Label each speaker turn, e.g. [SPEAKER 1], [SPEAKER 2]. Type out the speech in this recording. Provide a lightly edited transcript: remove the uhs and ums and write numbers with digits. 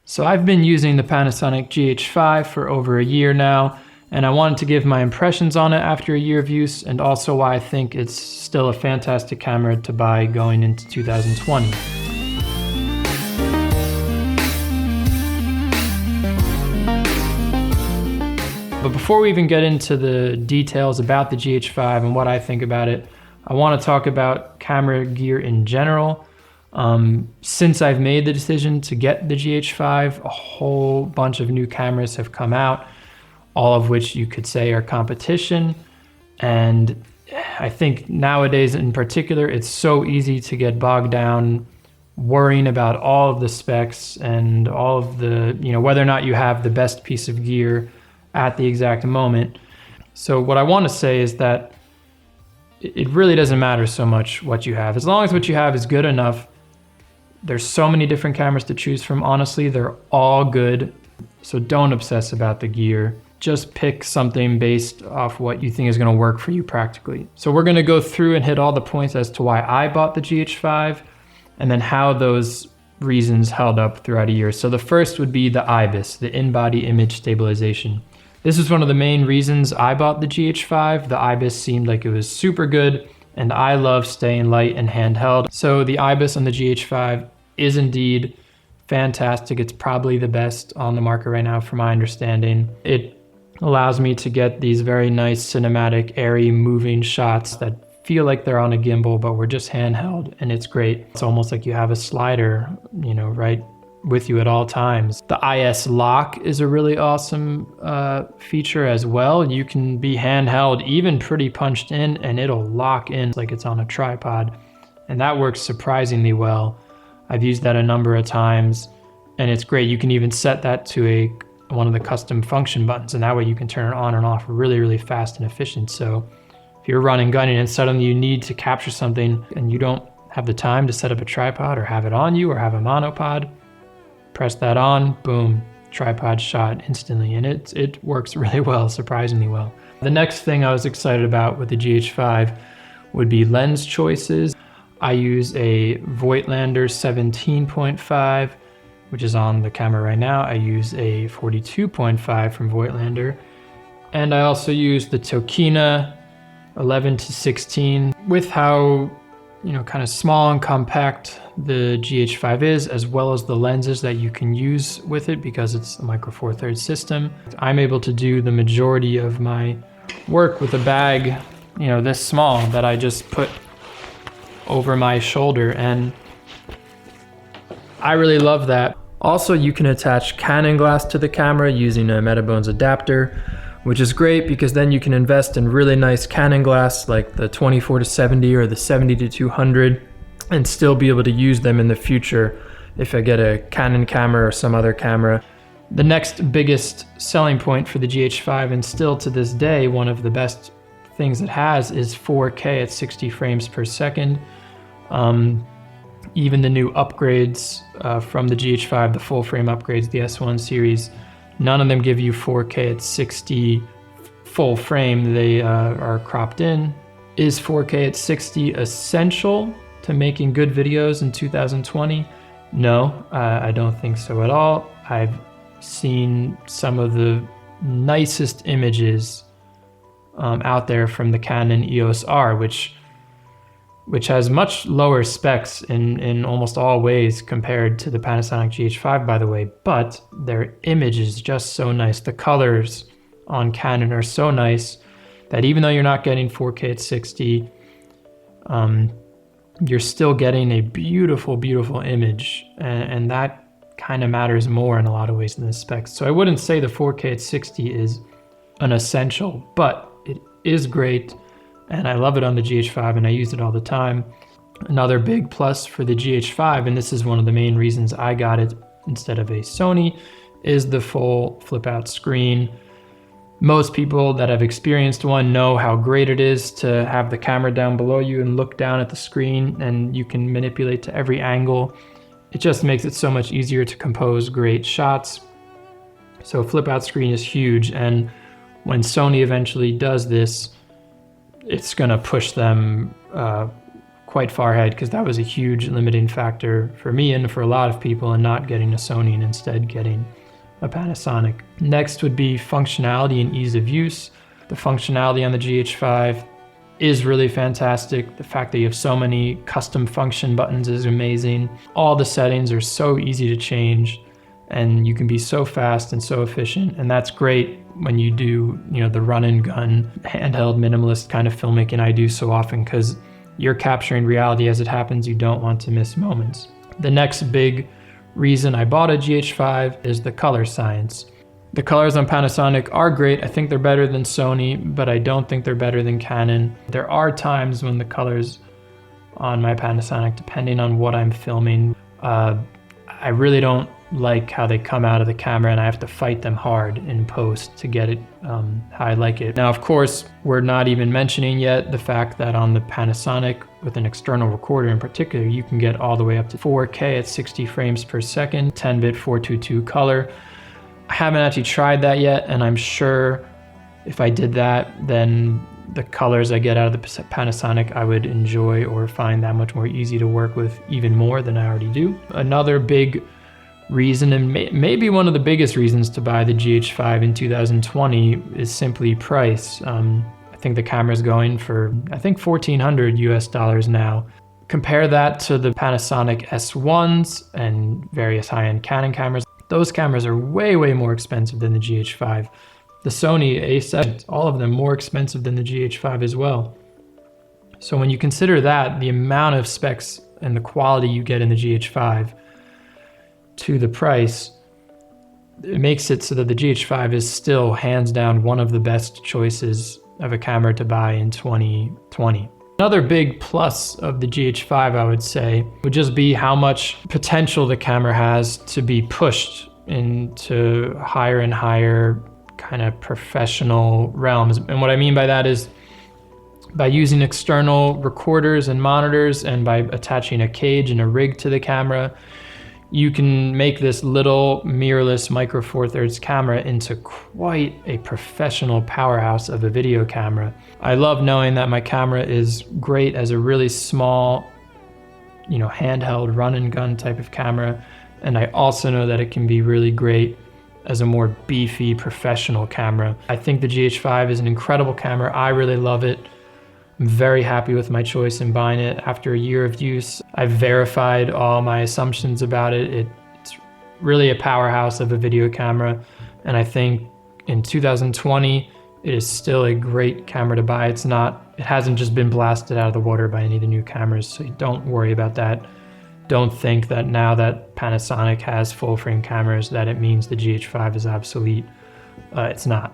[SPEAKER 1] So I've been using the Panasonic GH5 for over a year now, and I wanted to give my impressions on it after a year of use, and also why I think it's still a fantastic camera to buy going into 2020. But before we even get into the details about the GH5 and what I think about it, I want to talk about camera gear in general. Since I've made the decision to get the GH5, a whole bunch of new cameras have come out, all of which you could say are competition. And I think nowadays in particular, it's so easy to get bogged down worrying about all of the specs and all of the, whether or not you have the best piece of gear at the exact moment. So what I want to say is that it really doesn't matter so much what you have. As long as what you have is good enough. There's so many different cameras to choose from. Honestly, they're all good. So don't obsess about the gear. Just pick something based off what you think is going to work for you practically. So we're going to go through and hit all the points as to why I bought the GH5 and then how those reasons held up throughout a year. So the first would be the IBIS, the in-body image stabilization. This is one of the main reasons I bought the GH5. The IBIS seemed like it was super good, and I love staying light and handheld. So the IBIS on the GH5 is indeed fantastic. It's probably the best on the market right now from my understanding. It allows me to get these very nice cinematic, airy, moving shots that feel like they're on a gimbal, but we're just handheld, and it's great. It's almost like you have a slider, right with you at all times. The IS lock is a really awesome feature as well. You can be handheld, even pretty punched in, and it'll lock in like it's on a tripod. And that works surprisingly well. I've used that a number of times, and it's great. You can even set that to one of the custom function buttons, and that way you can turn it on and off really, really fast and efficient. So if you're running, gunning, and suddenly you need to capture something and you don't have the time to set up a tripod or have it on you or have a monopod, press that on, boom, tripod shot instantly. And it works really well, surprisingly well. The next thing I was excited about with the GH5 would be lens choices. I use a Voigtlander 17.5, which is on the camera right now. I use a 42.5 from Voigtlander. And I also use the Tokina 11-16. With how kind of small and compact the GH5 is, as well as the lenses that you can use with it because it's a micro four thirds system, I'm able to do the majority of my work with a bag, this small that I just put over my shoulder, and I really love that. Also, you can attach Canon glass to the camera using a Metabones adapter, which is great because then you can invest in really nice Canon glass like the 24-70 or the 70-200 and still be able to use them in the future if I get a Canon camera or some other camera. The next biggest selling point for the GH5, and still to this day one of the best things it has, is 4K at 60 frames per second. Even the new upgrades from the GH5, the full frame upgrades, the S1 series, none of them give you 4K at 60 full frame. They are cropped in. Is 4K at 60 essential to making good videos in 2020? No, I don't think so at all. I've seen some of the nicest images out there from the Canon EOS R, which has much lower specs in almost all ways compared to the Panasonic GH5, by the way, but their image is just so nice. The colors on Canon are so nice that even though you're not getting 4K at 60, you're still getting a beautiful, beautiful image, and that kind of matters more in a lot of ways than the specs. So I wouldn't say the 4K at 60 is an essential, but it is great. And I love it on the GH5, and I use it all the time. Another big plus for the GH5, and this is one of the main reasons I got it instead of a Sony, is the full flip out screen. Most people that have experienced one know how great it is to have the camera down below you and look down at the screen, and you can manipulate to every angle. It just makes it so much easier to compose great shots. So flip out screen is huge, and when Sony eventually does this, it's gonna push them quite far ahead, because that was a huge limiting factor for me and for a lot of people in not getting a Sony and instead getting a Panasonic. Next would be functionality and ease of use. The functionality on the GH5 is really fantastic. The fact that you have so many custom function buttons is amazing. All the settings are so easy to change, and you can be so fast and so efficient. And that's great when you do, the run and gun, handheld, minimalist kind of filmmaking I do so often, because you're capturing reality as it happens. You don't want to miss moments. The next big reason I bought a GH5 is the color science. The colors on Panasonic are great. I think they're better than Sony, but I don't think they're better than Canon. There are times when the colors on my Panasonic, depending on what I'm filming, I really don't like how they come out of the camera, and I have to fight them hard in post to get it how I like it. Now, of course, we're not even mentioning yet the fact that on the Panasonic, with an external recorder in particular, you can get all the way up to 4K at 60 frames per second, 10-bit 422 color. I haven't actually tried that yet, and I'm sure if I did that, then the colors I get out of the Panasonic I would enjoy or find that much more easy to work with, even more than I already do. Another big reason, and maybe one of the biggest reasons to buy the GH5 in 2020, is simply price. I think the camera's going for, $1,400 US now. Compare that to the Panasonic S1s and various high-end Canon cameras. Those cameras are way, way more expensive than the GH5. The Sony A7, all of them more expensive than the GH5 as well. So when you consider that, the amount of specs and the quality you get in the GH5 to the price, it makes it so that the GH5 is still hands down one of the best choices of a camera to buy in 2020. Another big plus of the GH5, I would say, would just be how much potential the camera has to be pushed into higher and higher kind of professional realms. And what I mean by that is by using external recorders and monitors, and by attaching a cage and a rig to the camera, you can make this little mirrorless micro Four Thirds camera into quite a professional powerhouse of a video camera. I love knowing that my camera is great as a really small, handheld run and gun type of camera. And I also know that it can be really great as a more beefy professional camera. I think the GH5 is an incredible camera. I really love it. I'm very happy with my choice in buying it. After a year of use, I've verified all my assumptions about it. It's really a powerhouse of a video camera. And I think in 2020, it is still a great camera to buy. It hasn't just been blasted out of the water by any of the new cameras, so don't worry about that. Don't think that now that Panasonic has full frame cameras that it means the GH5 is obsolete. It's not.